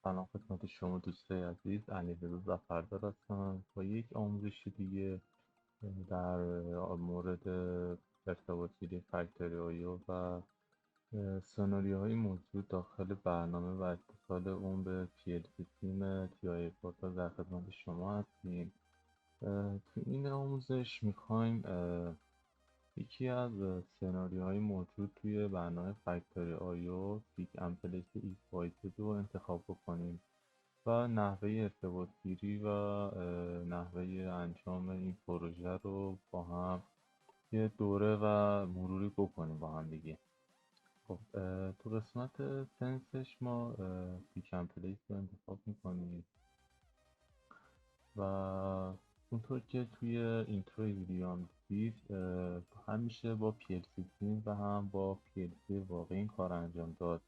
سلام خدمت شما دوستای عزیز، علیرضا ظفردار هستم با یک آموزش دیگه در مورد ارتباطی فکتوریال و سناریوهای موجود داخل برنامه و اتصال اون به plcsim TI پورتال در خدمت شما هستیم. تو این آموزش میخوایم یکی از سناریوهای موجود توی برنامه فکتوری آیو پیک پلیس XYZ رو انتخاب بکنیم و نحوه ارتباط گیری و نحوه انجام این پروژه رو با هم یه دوره و مروری بکنیم با هم دیگه. خب تو قسمت سنسش ما پیک پلیس رو انتخاب میکنیم و اونطور که توی اینترو ویدیو هم دید همیشه با plcsim و هم با plc واقعی این کار انجام داد.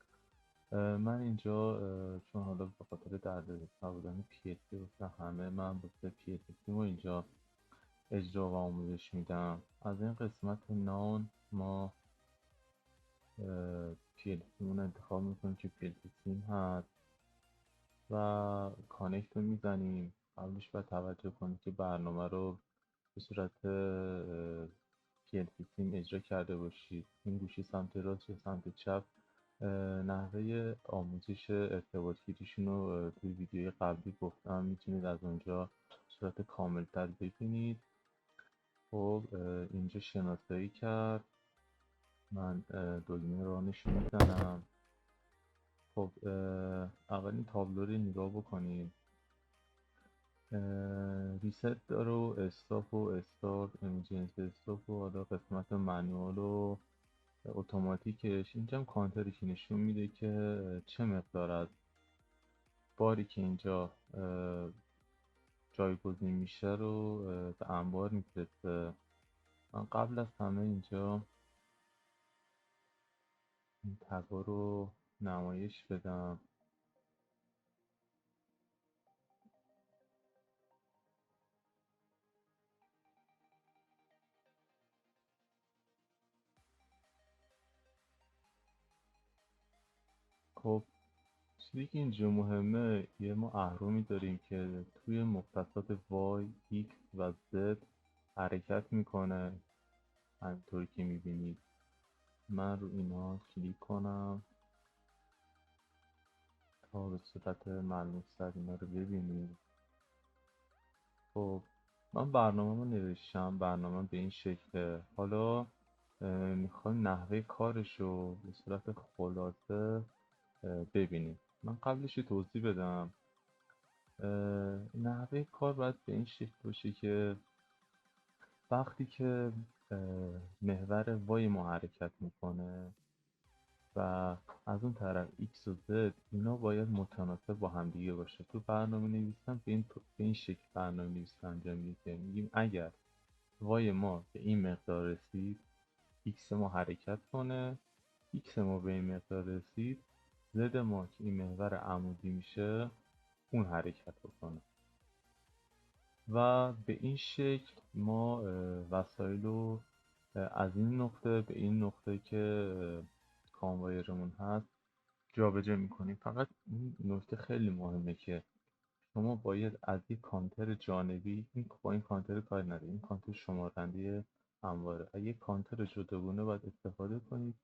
من اینجا چون حالا به خاطر دردسر بودن plc واسه همه من واسه plcsim رو اینجا اجرا و آموزش میدم. از این قسمت نان ما plcsim رو انتخاب میکنیم که plcsim هست و کانکت رو میزنیم. قبلش باید توجه کنید که برنامه رو به صورت plcsim اجرا کرده باشید. این گوشی سمت راست یا سمت چپ. نحوه آموزش ارتباط گیریشون رو توی ویدیوی قبلی گفتم، میتونید از اونجا صورت کاملتر ببینید. خب اینجا شناسایی کرد. من دکمه رو نشون میدم. خب اولین تابلو رو نگاه بکنید. ریست داره و استاپ و استارت، ایمرجنس استاپ و حالا قسمت منوال و اتوماتیکش. اینجا هم کانتری نشون میده که چه مقدار از باری که اینجا جایگزین میشه رو به انبار میفرسته. من قبل از همه اینجا این تگا رو نمایش بدم. خب چیزی که اینجا مهمه، ما اهرمی داریم که توی مختصات Y، X و Z حرکت میکنه. همینطوری که میبینید من رو اینا کلیک کنم تا به صورت ملموس اینا رو ببینید. خب من برنامه رو نوشتم، برنامه به این شکله. حالا میخوایم نحوه کارش رو به صورت خلاصه ببینیم. من قبلش توضیح بدم. نحوه کار باید به این شکل باشه که وقتی که محور وای ما حرکت میکنه و از اون طرف X و Z، اینا باید متناسب با هم دیگه باشه. تو برنامه نویسم به این شکل برنامه نویسم انجام میده. میگیم اگر وای ما به این مقدار رسید، X ما حرکت کنه. X ما به این مقدار رسید، Z ما که این محور عمودی میشه اون حرکت بکنه. و به این شکل ما وسایل رو از این نقطه به این نقطه که کانوایرمون هست جابجا میکنیم. فقط این نکته خیلی مهمه که شما باید از یک کانتر جانبی، با این کانتر کار نداره، این کانتر شمارنده همواره، از یک کانتر جداگانه باید استفاده کنید.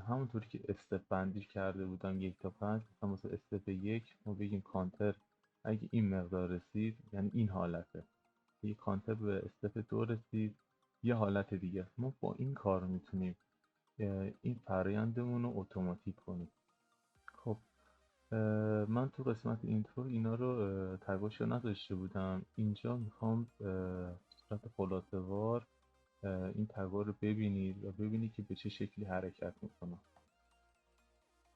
همونطوری که استپ بندی کرده بودم 1 تا 5، مثلا واسه استپ 1 ما بگیم کانتر اگه این مقدار رسید یعنی این حالته. یک کانتر به استپ 2 رسید یه حالت دیگه. ما با این کار میتونیم این فرایندمون رو اتوماتیک کنیم. خب من تو قسمت اینترو اینا رو تگاشو نداشته بودم. اینجا میخوام صورت خلاصه وار این تگا رو ببینید و ببینید که به چه شکلی حرکت میکنه.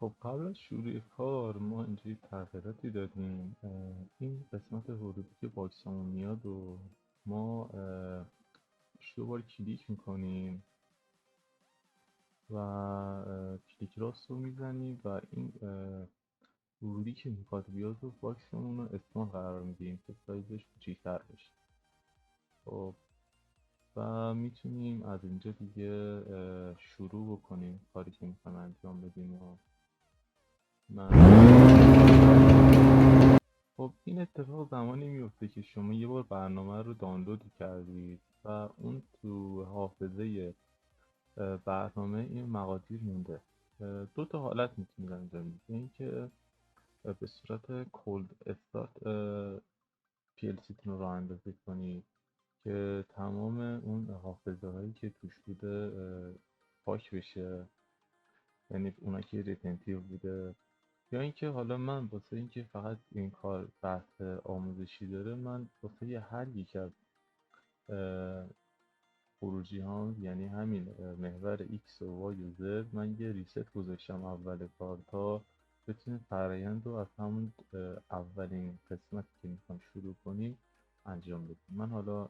خب قبل از شروع کار ما اینجا تغییراتی دادیم. این قسمت حروفی که باکسمون میاد و ما 2 بار کلیک میکنیم و کلیک راست رو میزنیم و این ورودی که میخواد بیاد رو باکسمون رو اسمال قرار میدیم که سایزش کوچیک‌تر بشه. خب و میتونیم از اینجا دیگه شروع بکنیم کاری که میخوایم انجام بدیم. و خب این اتفاق زمانی میفته که شما یه بار برنامه رو دانلود کردید و اون تو حافظه برنامه این مقادیر مونده. 2 تا حالت میتونید انجام بدید. اینکه به صورت کولد استارت PLC تون رو راه اندازی کنید که تمام اون حافظه هایی که توش بوده پاک بشه، یعنی اونا که ریتنتیو بوده. یا اینکه حالا من واسه اینکه فقط این کار بحث آموزشی داره، من واسه هر یک از خروجی ها، یعنی همین محور X و Y و Z، من یه ریست گذاشتم اول کار تا بتونیم فرایند رو از همون اولین قسمتی که میخوام شروع کنیم انجام بدیم. من حالا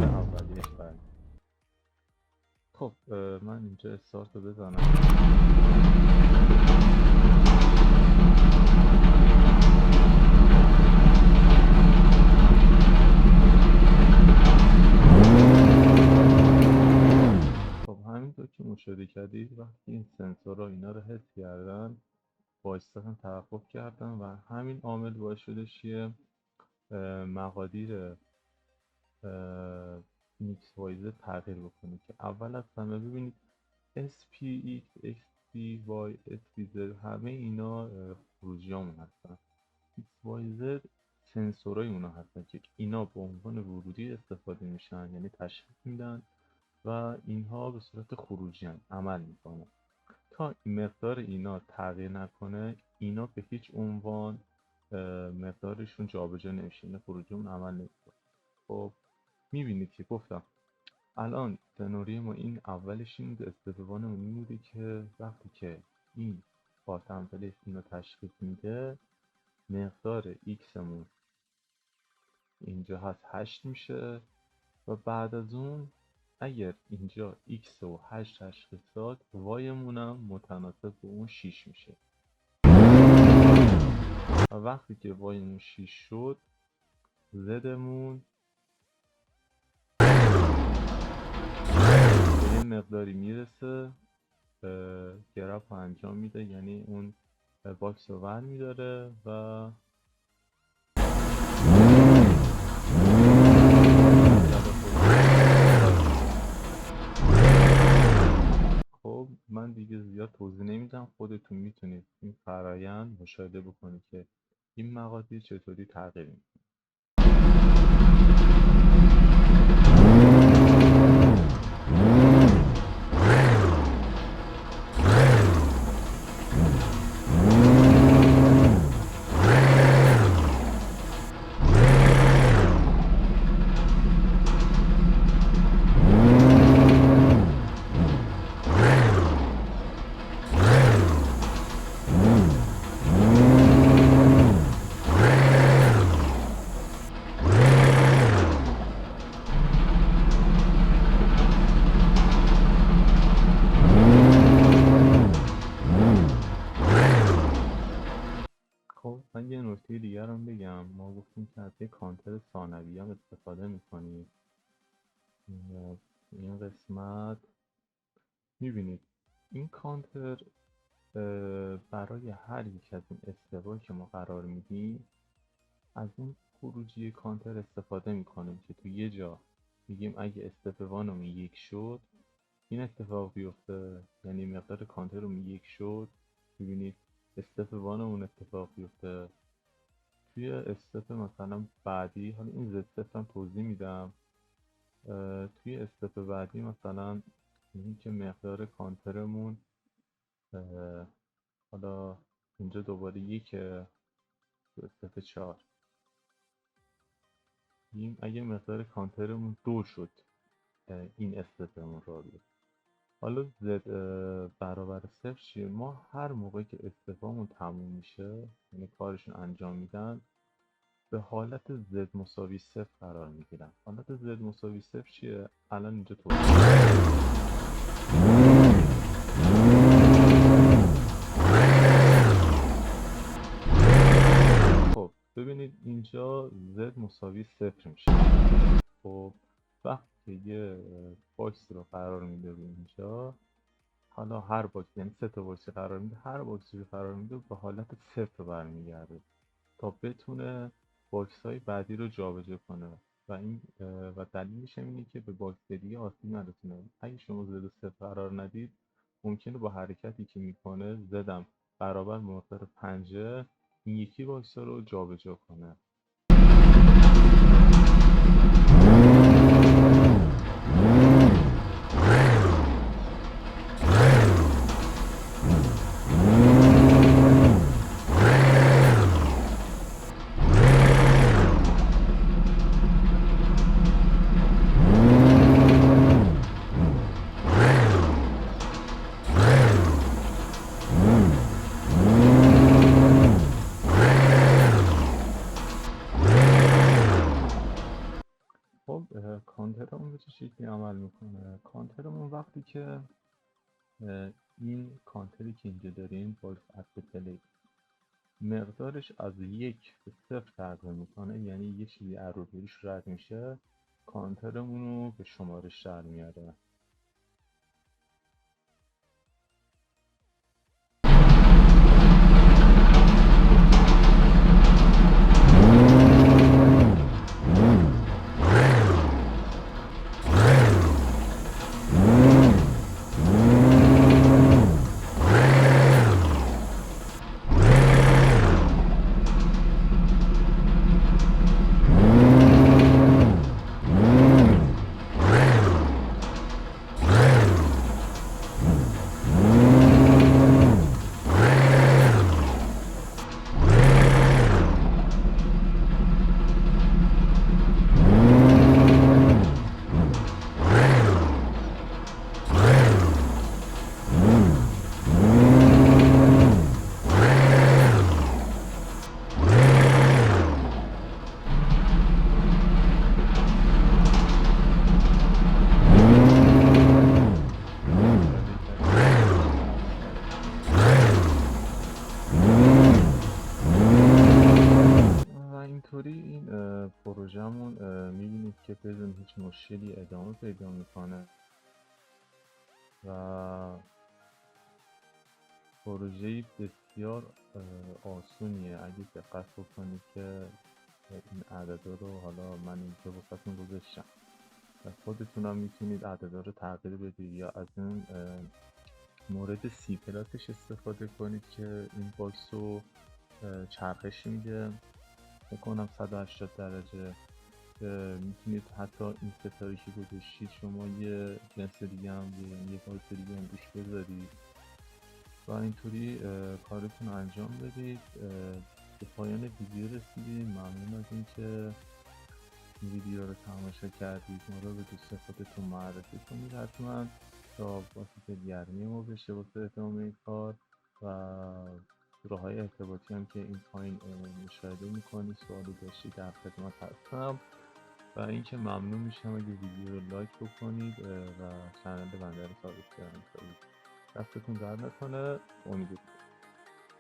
اولیش برم. خب من اینجا استارت رو بزنم. همینطور که مشاهده کردید وقتی این سنسورها اینا رو حس کردن با استفاده توقف کردن و همین عامل باعث شدش که مقادیر میکس وایز تغییر بکنه. که اول از همه ببینید SPX XYZ همه اینا خروجیامون هستن. XYZ سنسورای اونا هستن که اینا به عنوان ورودی استفاده میشن، یعنی تشخیص میدن و اینها به صورت خروجی عمل میکنن. تا مقدار اینا تغییر نکنه اینا به هیچ عنوان مقدارشون جابجا نمیشه، این خروجیمون عمل نمیکنه. خب میبینید که گفتم الان سناریوی ما این اولش این استفادهمون این بوده که وقتی که این باتم پلیس اینو تشخیص میده مقدار ایکسمون اینجا هست 8 میشه و بعد از اون اگر اینجا x و 8 تشخیص داد y مونم متناسب با اون 6 میشه و وقتی که y مون 6 شد z مون به یه مقداری میرسه، گرفت انجام میده، یعنی اون باکس رو ور میداره و خب من دیگه زیاد توضیح نمیدم، خودتون میتونید این فرآیند مشاهده بکنید که این مقادیر چطوری تغییر میکنه. خب من یه نکته دیگر هم بگم، ما گفتیم که از یک کانتر ثانوی هم استفاده میکنیم. این قسمت میبینید این کانتر برای هر یک از این استقبال که ما قرار میدیم از این خروجی کانتر استفاده میکنیم که تو یه جا میگیم اگه استفوانمون 1 شد این اتفاق بیفته، یعنی مقدار کانترمون 1 شد. ببینید استفوانمون اتفاق بیفته توی استپ مثلا بعدی، حالا این زد هم توضیح میدم. توی استپ بعدی مثلا این که مقدار کانترمون حالا اینجا دوباره 1 تو استپ 4 اگه مقدار کانترمون 2 شد این استپمون را بیاد. حالا زد برابر 0 چیه؟ ما هر موقعی که استفامون تموم میشه یعنی کارشون انجام میدن به حالت زد مساوی 0 قرار میگیرن. حالت زد مساوی 0 چیه؟ الان اینجا توضیح خب ببینید اینجا زد مساوی 0 میشه. خب وقتی یه باکس رو قرار میده رو اینجا، حالا هر باکس یعنی 3 تا باکس قرار میده، هر باکسی رو قرار میده به حالت 0 برمیگرده تا بتونه باکس های بعدی رو جابجا کنه و این و دلیلش اینه که به باکس دیگه آسیب نرسونه. اگه شما زد 0 قرار ندید ممکنه با حرکتی که میکنه زدم برابر مقدار 5 این یکی باکس رو جابجا کنه. کانترمون به چه شکلی عمل میکنه؟ کانترمون وقتی که این کانتری که اینجا داریم باکس ات پلی مقدارش از 1 به 0 تغییر میکنه، یعنی یه چیزی ارورش رد میشه، کانترمون رو به شمارش در میاره. هیچ مشکلی ادامه پیدا میکنه و پروژه بسیار آسونیه. اگه دقت بکنید که این عددا رو حالا من اینجا واسهتون گذاشتم و خودتونم میتونید عددا رو تغییر بدید یا از این مورد سی پلاتش استفاده کنید که این باکس رو چرخش میده بکنم 180 درجه. میتونید حتی این ستایی که گذاشتید شما یه جنس دیگه هم یه باکس دیگه هم روش بذارید و اینطوری کارتون رو انجام بدید. به پایان ویدیو رسیدیم. ممنون از اینکه این ویدیو رو تماشا کردید. ما رو به دوست خودتون معرفی کنید حتما تا باعث گرمی ما بشه واسه ادامه این کار و راه‌های ارتباطی هم که این پایین مشاهده میکنید سوالی داشتید در خدمت هستم و اینکه ممنون میشم اگه ویدیو رو لایک بکنید و کانال بنده رو سابسکرایب کنید. دستتون درد نکنه. امید